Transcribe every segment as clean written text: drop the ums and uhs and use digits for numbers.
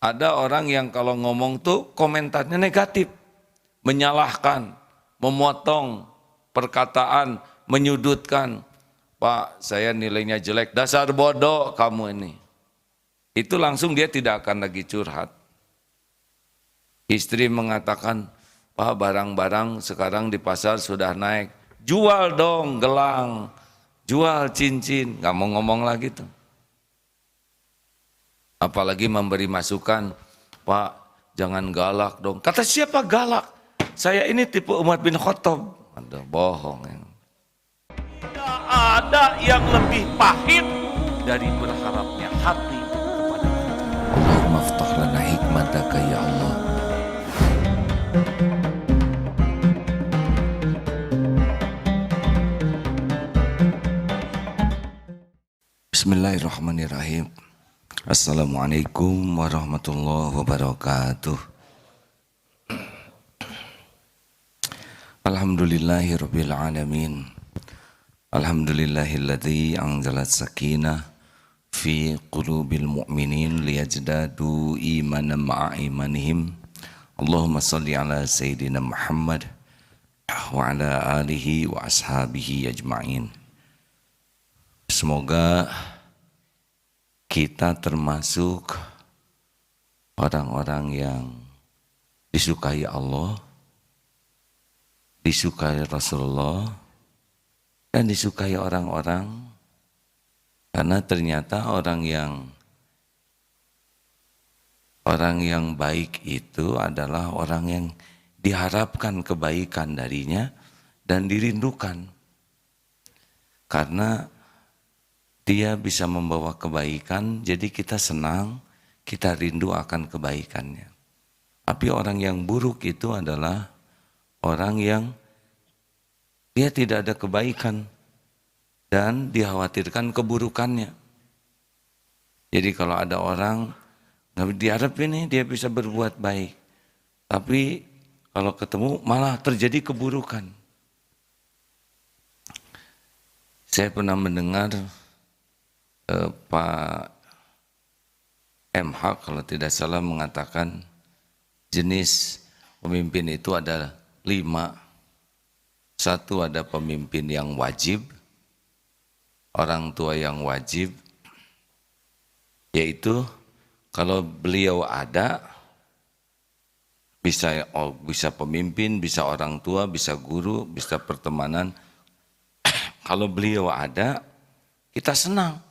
Ada orang yang kalau ngomong tuh komentarnya negatif, menyalahkan, memotong perkataan, menyudutkan. Pak, saya nilainya jelek, dasar bodoh kamu ini. Itu langsung dia tidak akan lagi curhat. Istri mengatakan, Pak, barang-barang sekarang di pasar sudah naik. Jual dong gelang, jual cincin. Gak mau ngomong lagi tuh. Apalagi memberi masukan, Pak, jangan galak dong. Kata siapa galak? Saya ini tipe Umar bin Khattab. Ada bohong. Tidak ada yang lebih pahit dari berharapnya hati kepada Allah. Allahumma ftah lana hikmataka ya Allah. Bismillahirrahmanirrahim. Assalamualaikum warahmatullahi wabarakatuh. Alhamdulillahirabbil alamin. Alhamdulillahilladzi anzalat sakinah fi qulubil mu'minin liyajdadu imanan ma'a imanihim. Allahumma salli ala sayyidina Muhammad wa ala alihi wa ashabihi ajma'in. Semoga kita termasuk orang-orang yang disukai Allah, disukai Rasulullah, dan disukai orang-orang, karena ternyata orang yang baik itu adalah orang yang diharapkan kebaikan darinya dan dirindukan, karena dia bisa membawa kebaikan, jadi kita senang, kita rindu akan kebaikannya. Tapi orang yang buruk itu adalah orang yang dia tidak ada kebaikan dan dikhawatirkan keburukannya. Jadi kalau ada orang, nggak diharap ini dia bisa berbuat baik, tapi kalau ketemu malah terjadi keburukan. Saya pernah mendengar Pak MH kalau tidak salah mengatakan jenis pemimpin itu ada 5. Satu, ada pemimpin yang wajib, orang tua yang wajib, yaitu kalau beliau ada bisa pemimpin, bisa orang tua, bisa guru, bisa pertemanan. Kalau beliau ada, kita senang.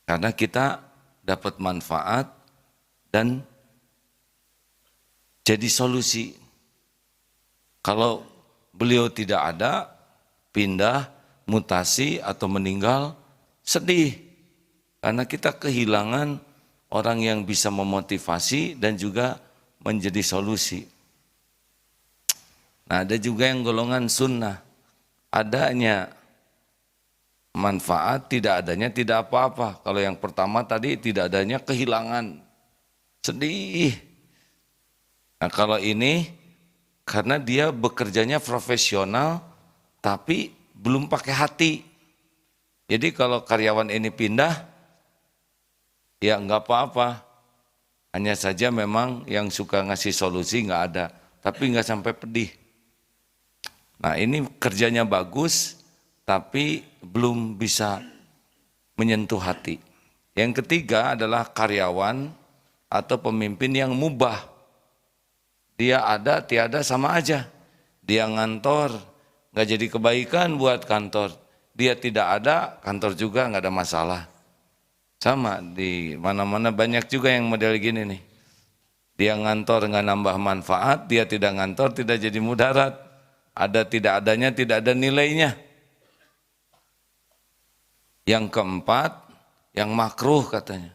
Karena kita dapat manfaat dan jadi solusi. Kalau beliau tidak ada, pindah, mutasi atau meninggal, sedih. Karena kita kehilangan orang yang bisa memotivasi dan juga menjadi solusi. Nah, ada juga yang golongan sunnah. Adanya manfaat, tidak adanya tidak apa-apa. Kalau yang pertama tadi tidak adanya kehilangan, sedih. Nah kalau ini karena dia bekerjanya profesional tapi belum pakai hati. Jadi kalau karyawan ini pindah, ya nggak apa-apa. Hanya saja memang yang suka ngasih solusi nggak ada, tapi nggak sampai pedih. Nah ini kerjanya bagus, tapi belum bisa menyentuh hati. Yang ketiga adalah karyawan atau pemimpin yang mubah. Dia ada, tiada sama aja. Dia ngantor, gak jadi kebaikan buat kantor. Dia tidak ada, kantor juga gak ada masalah. Sama, di mana-mana banyak juga yang model gini nih. Dia ngantor gak nambah manfaat, dia tidak ngantor, tidak jadi mudarat. Ada tidak adanya, tidak ada nilainya. Yang keempat, yang makruh katanya.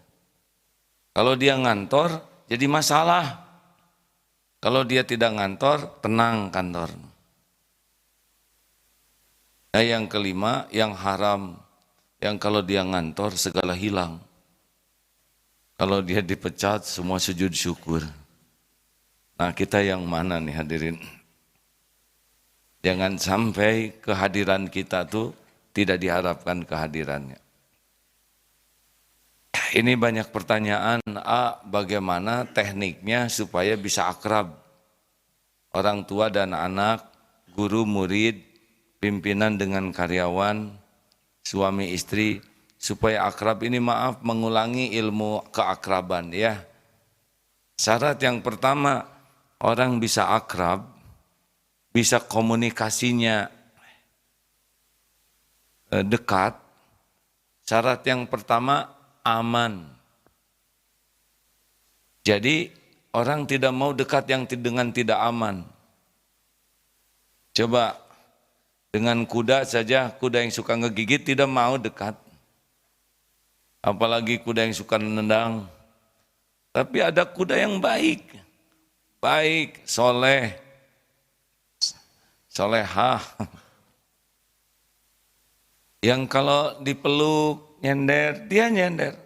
Kalau dia ngantor, jadi masalah. Kalau dia tidak ngantor, tenang kantor. Nah yang kelima, yang haram. Yang kalau dia ngantor, segala hilang. Kalau dia dipecat, semua sujud syukur. Nah kita yang mana nih hadirin? Jangan sampai kehadiran kita tuh tidak diharapkan kehadirannya. Ini banyak pertanyaan, bagaimana tekniknya supaya bisa akrab? Orang tua dan anak, guru murid, pimpinan dengan karyawan, suami istri, supaya akrab ini maaf mengulangi ilmu keakraban ya. Syarat yang pertama, orang bisa akrab, bisa komunikasinya dekat. Syarat yang pertama, aman. Jadi orang tidak mau dekat yang dengan tidak aman. Coba dengan kuda saja, kuda yang suka ngegigit tidak mau dekat. Apalagi kuda yang suka nendang. Tapi ada kuda yang baik, soleh, solehah. Yang kalau dipeluk, nyender, dia nyender.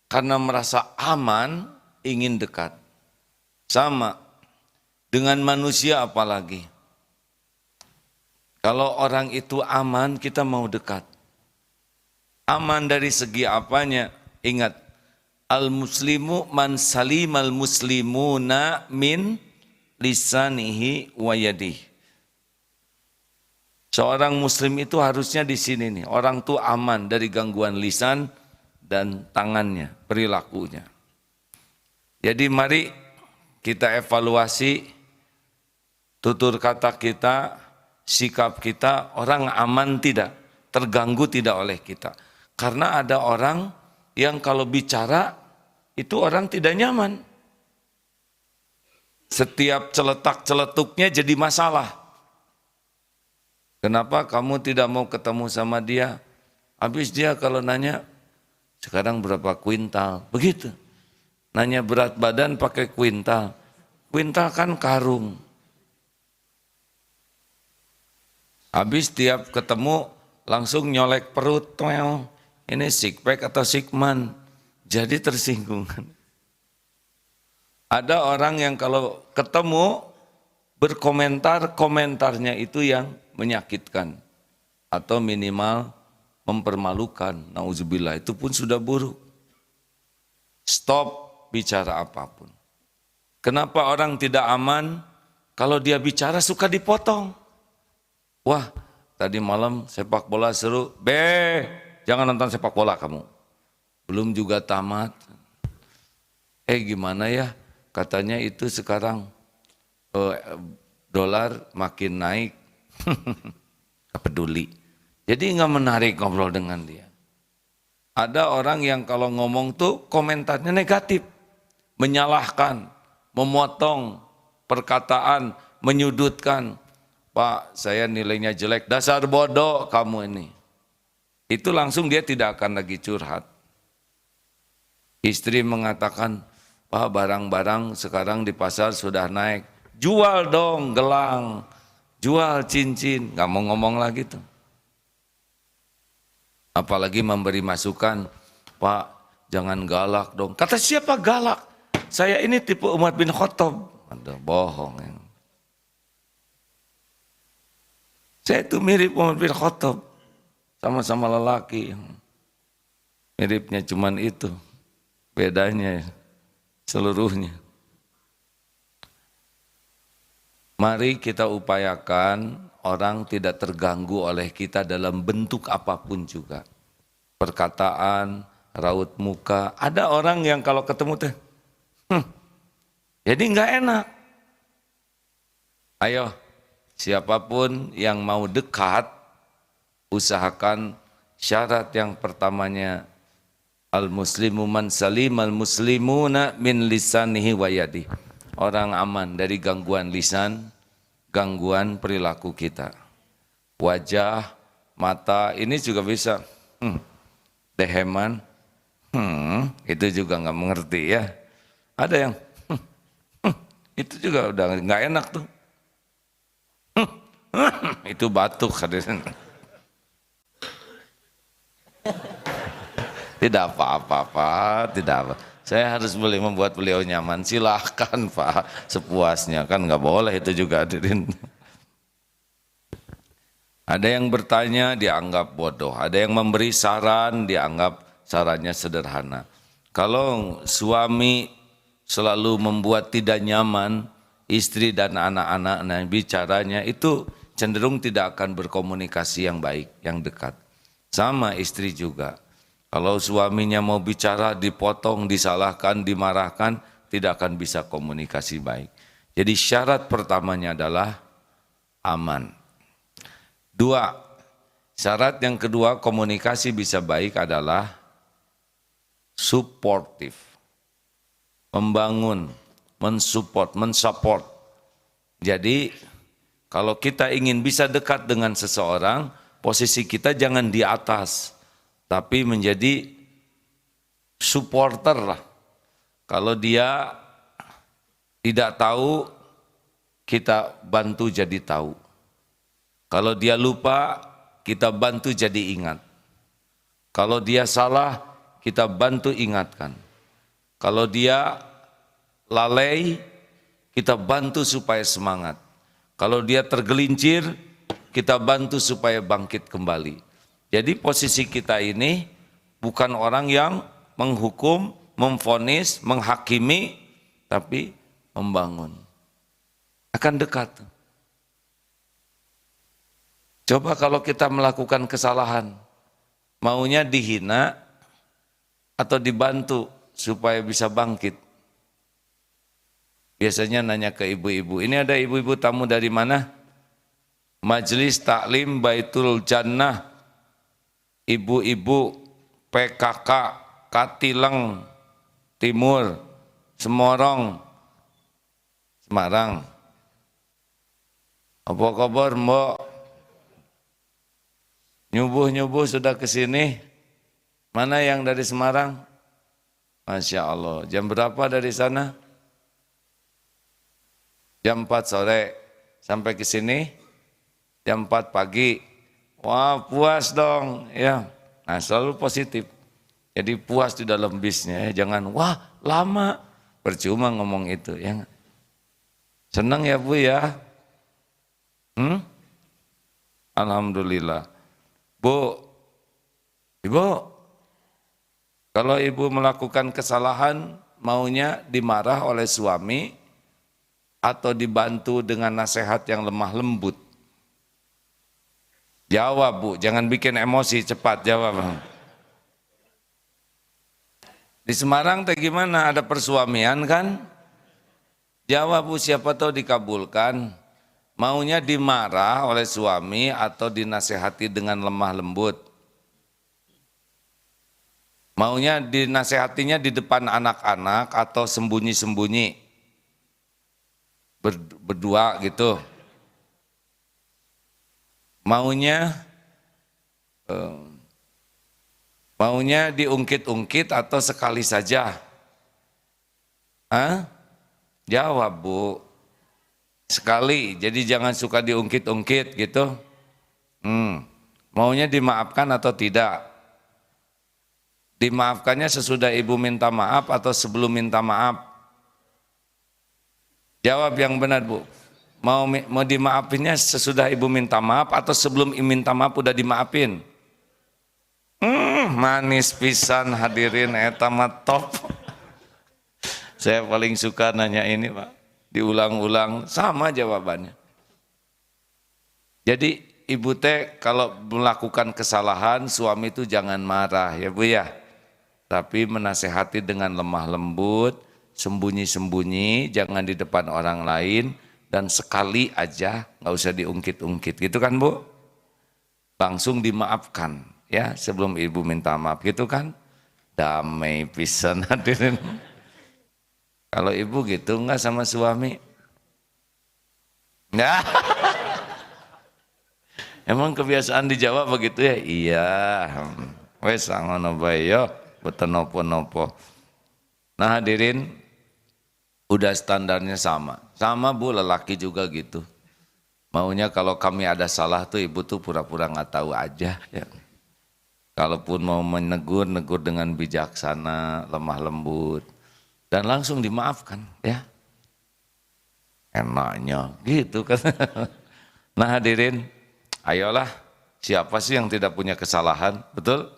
Karena merasa aman, ingin dekat. Sama, dengan manusia apalagi. Kalau orang itu aman, kita mau dekat. Aman dari segi apanya? Ingat, al-muslimu man salimal muslimuna min lisanihi wa yadihi. Seorang muslim itu harusnya di sini nih, orang tuh aman dari gangguan lisan dan tangannya, perilakunya. Jadi mari kita evaluasi tutur kata kita, sikap kita, orang aman tidak, terganggu tidak oleh kita. Karena ada orang yang kalau bicara itu orang tidak nyaman. Setiap celetak-celetuknya jadi masalah. Kenapa kamu tidak mau ketemu sama dia? Habis dia kalau nanya, sekarang berapa kuintal? Begitu. Nanya berat badan pakai kuintal. Kuintal kan karung. Habis tiap ketemu langsung nyolek perut. Ini six pack atau sigman. Jadi tersinggung. Ada orang yang kalau ketemu berkomentar, komentarnya itu yang menyakitkan atau minimal mempermalukan. Nauzubillah, itu pun sudah buruk. Stop bicara apapun. Kenapa orang tidak aman? Kalau dia bicara suka dipotong. Wah, tadi malam sepak bola seru. Jangan nonton sepak bola kamu. Belum juga tamat. Gimana ya? Katanya itu sekarang dolar makin naik. Gak peduli. Jadi nggak menarik ngobrol dengan dia. Ada orang yang kalau ngomong tuh komentarnya negatif. Menyalahkan, memotong perkataan, menyudutkan. Pak, saya nilainya jelek, dasar bodoh kamu ini. Itu langsung dia tidak akan lagi curhat. Istri mengatakan, Pak, barang-barang sekarang di pasar sudah naik. Jual dong gelang. Jual cincin, nggak mau ngomong lagi tuh. Apalagi memberi masukan, Pak jangan galak dong. Kata siapa galak? Saya ini tipe Umar bin Khattab. Ada bohong. Ya. Saya itu mirip Umar bin Khattab. Sama-sama lelaki. Miripnya cuman itu. Bedanya seluruhnya. Mari kita upayakan orang tidak terganggu oleh kita dalam bentuk apapun juga. Perkataan, raut muka. Ada orang yang kalau ketemu tuh, jadi nggak enak. Ayo, siapapun yang mau dekat, usahakan syarat yang pertamanya al-muslimu man salimal muslimuna min lisanihi wa yadihi. Orang aman dari gangguan lisan, gangguan perilaku kita. Wajah, mata, ini juga bisa. Deheman, itu juga nggak mengerti ya. Ada yang, itu juga udah nggak enak tuh. Itu batuk hadirin. Tidak apa-apa, tidak apa. Saya harus boleh membuat beliau nyaman. Silahkan Pak, sepuasnya kan nggak boleh itu juga hadirin. Ada yang bertanya dianggap bodoh, ada yang memberi saran dianggap sarannya sederhana. Kalau suami selalu membuat tidak nyaman istri dan anak-anaknya bicaranya, itu cenderung tidak akan berkomunikasi yang baik, yang dekat. Sama istri juga. Kalau suaminya mau bicara dipotong, disalahkan, dimarahkan, tidak akan bisa komunikasi baik. Jadi syarat pertamanya adalah aman. 2, syarat yang kedua komunikasi bisa baik adalah suportif. Membangun, mensupport. Jadi kalau kita ingin bisa dekat dengan seseorang, posisi kita jangan di atas, tapi menjadi supporter lah. Kalau dia tidak tahu, kita bantu jadi tahu. Kalau dia lupa, kita bantu jadi ingat. Kalau dia salah, kita bantu ingatkan. Kalau dia lalai, kita bantu supaya semangat. Kalau dia tergelincir, kita bantu supaya bangkit kembali. Jadi posisi kita ini bukan orang yang menghukum, memvonis, menghakimi, tapi membangun. Akan dekat. Coba kalau kita melakukan kesalahan, maunya dihina atau dibantu supaya bisa bangkit. Biasanya nanya ke ibu-ibu, ini ada ibu-ibu tamu dari mana? Majelis Taklim Baitul Jannah, ibu-ibu PKK Katileng Timur, Semorong, Semarang. Apa kabar Mbok? Nyubuh-nyubuh sudah ke sini. Mana yang dari Semarang? Masya Allah. Jam berapa dari sana? Jam 4 sore. Sampai ke sini? Jam 4 pagi. Wah, puas dong. Ya. Nah, selalu positif. Jadi puas di dalam bisnya. Jangan, wah lama. Percuma ngomong itu. Ya. Senang ya Bu ya? Alhamdulillah. Bu, Ibu, kalau Ibu melakukan kesalahan, maunya dimarah oleh suami atau dibantu dengan nasihat yang lemah lembut? Jawab Bu, jangan bikin emosi, cepat jawab. Di Semarang teh gimana, ada persuamian kan? Jawab Bu, siapa tahu dikabulkan. Maunya dimarah oleh suami atau dinasehati dengan lemah lembut? Maunya dinasehatinya di depan anak-anak atau sembunyi-sembunyi? Berdua gitu. Maunya diungkit-ungkit atau sekali saja? Jawab Bu. Sekali, jadi jangan suka diungkit-ungkit gitu. Maunya dimaafkan atau tidak? Dimaafkannya sesudah Ibu minta maaf atau sebelum minta maaf? Jawab yang benar Bu. Mau dimaafinnya sesudah Ibu minta maaf atau sebelum minta maaf udah dimaafin? Manis pisan hadirin, eta mah top. Saya paling suka nanya ini Pak. Diulang-ulang sama jawabannya. Jadi ibu teh kalau melakukan kesalahan suami itu jangan marah ya Bu ya. Tapi menasehati dengan lemah lembut, sembunyi-sembunyi, jangan di depan orang lain, dan sekali aja, nggak usah diungkit-ungkit gitu kan Bu. Langsung dimaafkan ya sebelum ibu minta maaf gitu kan. Damai pisan hadirin. Kalau ibu gitu enggak sama suami? Nah, emang kebiasaan di Jawa begitu ya? Iya. Wes ngono bae yo, boten nopo-nopo. Nah hadirin, udah standarnya sama. Sama Bu, lelaki juga gitu. Maunya kalau kami ada salah tuh ibu tuh pura-pura nggak tahu aja ya. Kalaupun mau menegur, negur dengan bijaksana, lemah lembut. Dan langsung dimaafkan ya. Enaknya gitu kan. Nah hadirin, ayolah, siapa sih yang tidak punya kesalahan, betul?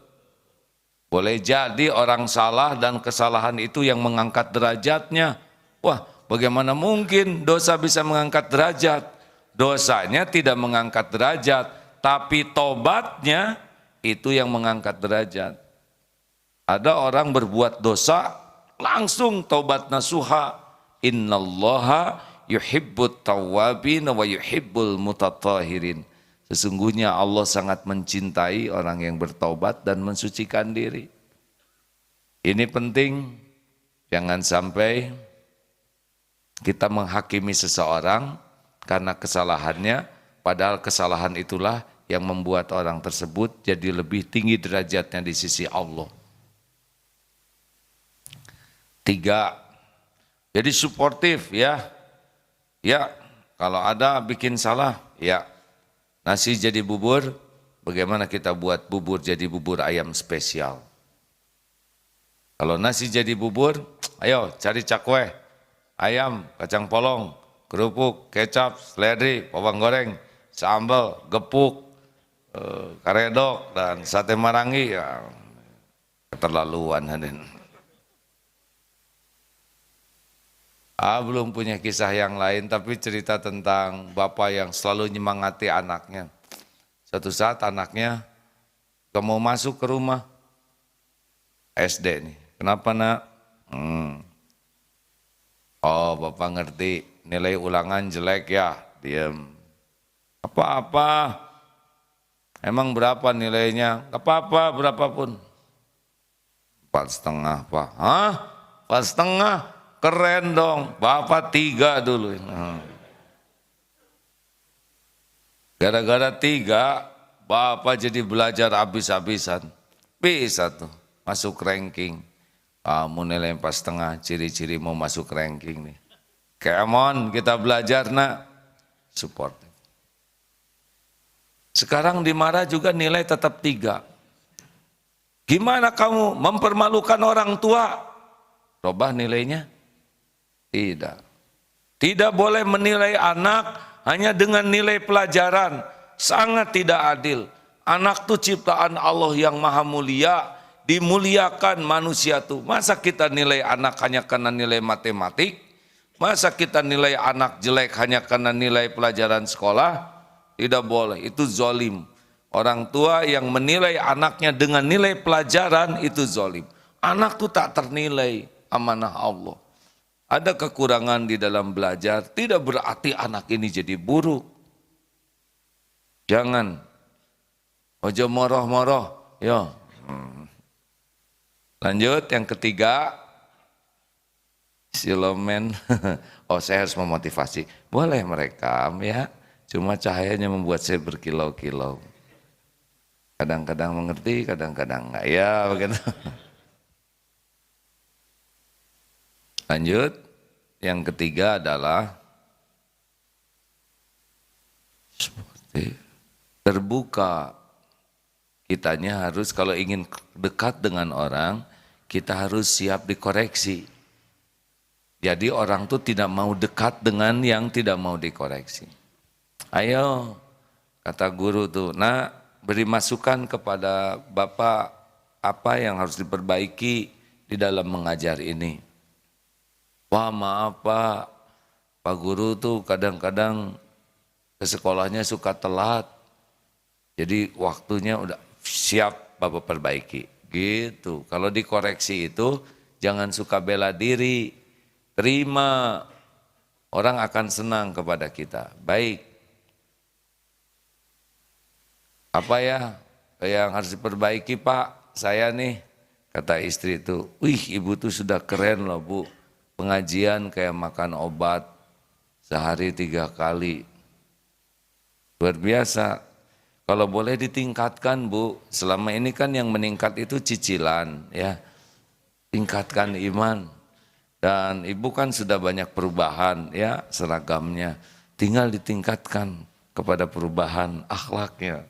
Boleh jadi orang salah dan kesalahan itu yang mengangkat derajatnya. Wah, bagaimana mungkin dosa bisa mengangkat derajat? Dosanya tidak mengangkat derajat, tapi tobatnya itu yang mengangkat derajat. Ada orang berbuat dosa, langsung tobat nasuha. Innallaha yuhibbut tawwabin wa yuhibbul mutatahhirin. Sesungguhnya Allah sangat mencintai orang yang bertaubat dan mensucikan diri. Ini penting, jangan sampai kita menghakimi seseorang karena kesalahannya, padahal kesalahan itulah yang membuat orang tersebut jadi lebih tinggi derajatnya di sisi Allah. 3, jadi suportif ya. Ya, kalau ada bikin salah, ya. Nasi jadi bubur, bagaimana kita buat bubur jadi bubur ayam spesial? Kalau nasi jadi bubur, ayo cari cakwe, ayam, kacang polong, kerupuk, kecap, seledri, bawang goreng, sambal, gepuk, karedok, dan sate marangi. Ya, keterlaluan hadirin. Belum punya kisah yang lain, tapi cerita tentang bapak yang selalu nyemangati anaknya. Suatu saat anaknya gak mau masuk ke rumah SD nih. Kenapa nak? Oh, bapak ngerti, nilai ulangan jelek ya, diam. Apa-apa, emang berapa nilainya? Gak apa-apa, berapapun. 4,5 Pak. Hah? 4,5? Keren dong, bapak 3 dulu. Gara-gara 3, bapak jadi belajar habis-habisan. Bisa tuh, masuk ranking. Kamu nilai 4,5, ciri-ciri mau masuk ranking nih. Come on, kita belajar nak. Support. Sekarang dimarah juga nilai tetap 3. Gimana kamu mempermalukan orang tua? Robah nilainya? Tidak. Tidak boleh menilai anak hanya dengan nilai pelajaran. Sangat tidak adil. Anak itu ciptaan Allah yang maha mulia. Dimuliakan manusia tuh. Masa kita nilai anak hanya karena nilai matematik? Masa kita nilai anak jelek hanya karena nilai pelajaran sekolah? Tidak boleh, itu zalim. Orang tua yang menilai anaknya dengan nilai pelajaran itu zalim. Anak tuh tak ternilai, amanah Allah. Ada kekurangan di dalam belajar, tidak berarti anak ini jadi buruk. Jangan. Ojo moroh-moroh. Yo. Lanjut yang ketiga. Silomen. Oh, saya harus memotivasi. Boleh merekam ya. Cuma cahayanya membuat saya berkilau-kilau. Kadang-kadang mengerti, kadang-kadang enggak. Ya begitu. Lanjut, yang ketiga adalah terbuka. Kitanya harus kalau ingin dekat dengan orang, kita harus siap dikoreksi. Jadi orang tuh tidak mau dekat dengan yang tidak mau dikoreksi. Ayo, kata guru tuh, nah beri masukan kepada Bapak apa yang harus diperbaiki di dalam mengajar ini. Wah maaf Pak Guru tuh kadang-kadang ke sekolahnya suka telat. Jadi waktunya udah siap Bapak perbaiki. Gitu, kalau dikoreksi itu jangan suka bela diri. Terima, orang akan senang kepada kita. Baik. Apa ya yang harus diperbaiki Pak? Saya nih, kata istri itu. Wih ibu tuh sudah keren loh Bu. Pengajian kayak makan obat sehari 3 kali. Luar biasa. Kalau boleh ditingkatkan Bu, selama ini kan yang meningkat itu cicilan ya. Tingkatkan iman. Dan ibu kan sudah banyak perubahan ya seragamnya. Tinggal ditingkatkan kepada perubahan akhlaknya.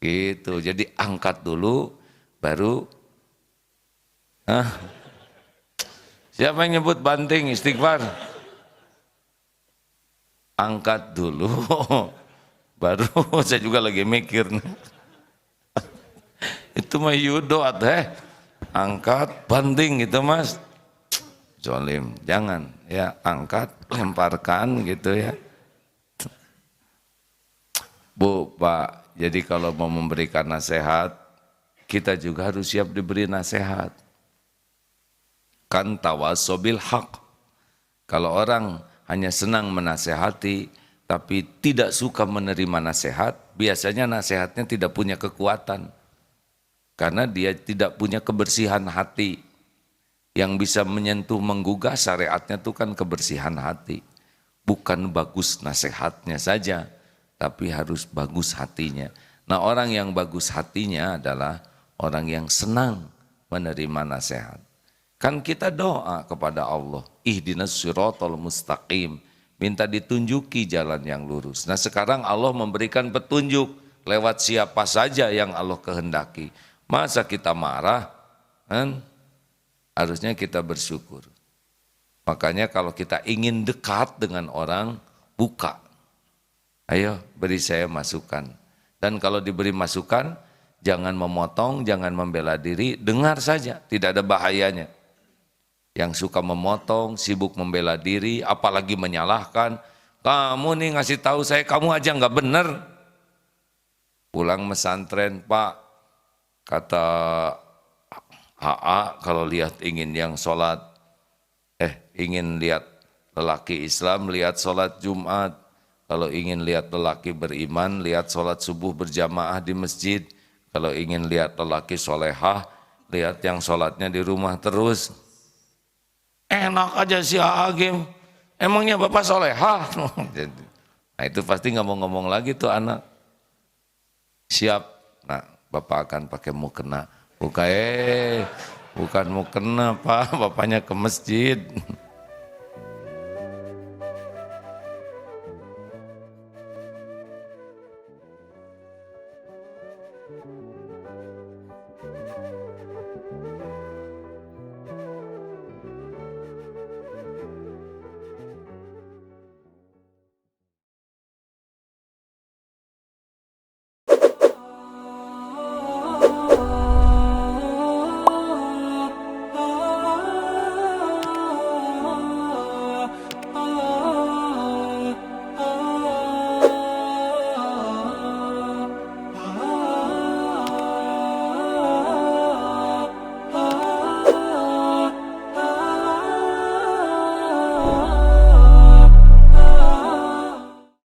Gitu. Jadi angkat dulu baru siapa yang nyebut banting istighfar? Angkat dulu, baru saya juga lagi mikir. Itu mah yudo angkat, banting gitu mas. Zolim, jangan ya, angkat, lemparkan gitu ya. Bu, Pak, jadi kalau mau memberikan nasihat, kita juga harus siap diberi nasihat. Kan tawasobil haq. Kalau orang hanya senang menasehati, tapi tidak suka menerima nasihat, biasanya nasihatnya tidak punya kekuatan. Karena dia tidak punya kebersihan hati. Yang bisa menyentuh, menggugah syariatnya itu kan kebersihan hati. Bukan bagus nasihatnya saja, tapi harus bagus hatinya. Nah, orang yang bagus hatinya adalah orang yang senang menerima nasihat. Kan kita doa kepada Allah, ihdinas siratal mustaqim, minta ditunjuki jalan yang lurus. Nah, sekarang Allah memberikan petunjuk lewat siapa saja yang Allah kehendaki. Masa kita marah? Kan? Harusnya kita bersyukur. Makanya kalau kita ingin dekat dengan orang, buka. Ayo beri saya masukan. Dan kalau diberi masukan, jangan memotong, jangan membela diri, dengar saja, tidak ada bahayanya. Yang suka memotong, sibuk membela diri, apalagi menyalahkan, kamu nih ngasih tahu saya, kamu aja nggak bener. Pulang pesantren, Pak, kata AA kalau lihat ingin yang sholat, ingin lihat lelaki Islam, lihat sholat Jumat. Kalau ingin lihat lelaki beriman, lihat sholat subuh berjamaah di masjid. Kalau ingin lihat lelaki solehah, lihat yang sholatnya di rumah terus. Enak aja si Agim, emangnya bapak solehah? Nah itu pasti nggak mau ngomong lagi tuh anak. Siap, nah bapak akan pakai mukena. Bukan mukena Pak, bapaknya ke masjid.